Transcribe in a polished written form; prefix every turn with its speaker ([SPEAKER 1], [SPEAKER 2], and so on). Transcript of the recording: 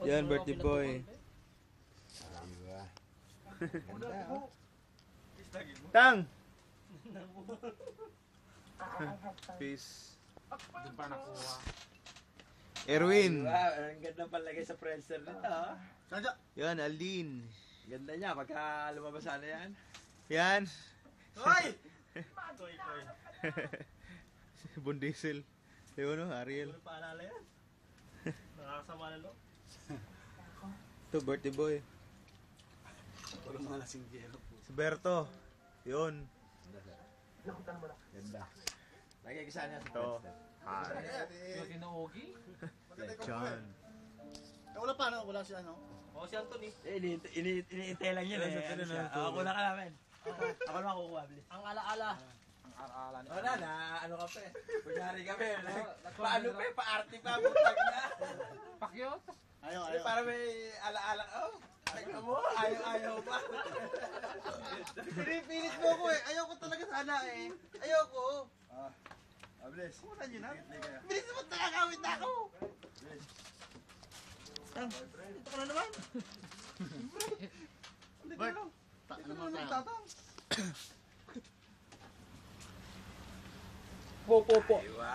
[SPEAKER 1] Yan, birthday boy.
[SPEAKER 2] Diba?
[SPEAKER 1] Tang! Peace.
[SPEAKER 3] Doon pa nakuha.
[SPEAKER 1] Erwin.
[SPEAKER 2] Wow, ang ganda palagay sa Friendster nito.
[SPEAKER 1] Yan, Aldin.
[SPEAKER 2] Ganda niya, pagka lumabas na yan.
[SPEAKER 1] Yan.
[SPEAKER 3] Hoy!
[SPEAKER 1] Bundesel. Ayun o, Ariel.
[SPEAKER 3] Ano paalala yan? Nakakasama na lo.
[SPEAKER 1] Ito, birthday boy.
[SPEAKER 3] Walang mga lasing gero po.
[SPEAKER 1] Si Berto. Yun.
[SPEAKER 2] Ganda. Lagay ko sana sa
[SPEAKER 1] Ito.
[SPEAKER 2] Friendster.
[SPEAKER 3] Yung kinuogi?
[SPEAKER 1] John.
[SPEAKER 4] Wala pa, no? Wala si ano?
[SPEAKER 3] O si Anthony.
[SPEAKER 2] Iniintay lang yun eh. Ano siya? Ako na ka namin. Ako na makukuha, please.
[SPEAKER 3] Ang ala-ala.
[SPEAKER 2] Wala na, ano ka pa eh. Kunyari kami, paano pa eh, pa-arte pa, butag na.
[SPEAKER 3] Pakyot.
[SPEAKER 4] Ayaw.
[SPEAKER 2] Para may ala-ala, oh. Tingnan mo, ayaw pa.
[SPEAKER 4] Pinipilit mo ko eh. Ayaw ko talaga sana eh. Ayaw ko.
[SPEAKER 2] Bless.
[SPEAKER 4] Kunan nyo na. Bilis mo, nakakawit na ako. Dito ka na naman. Dito ka na. Dito ka na nagtatang.
[SPEAKER 2] Po. Aywa,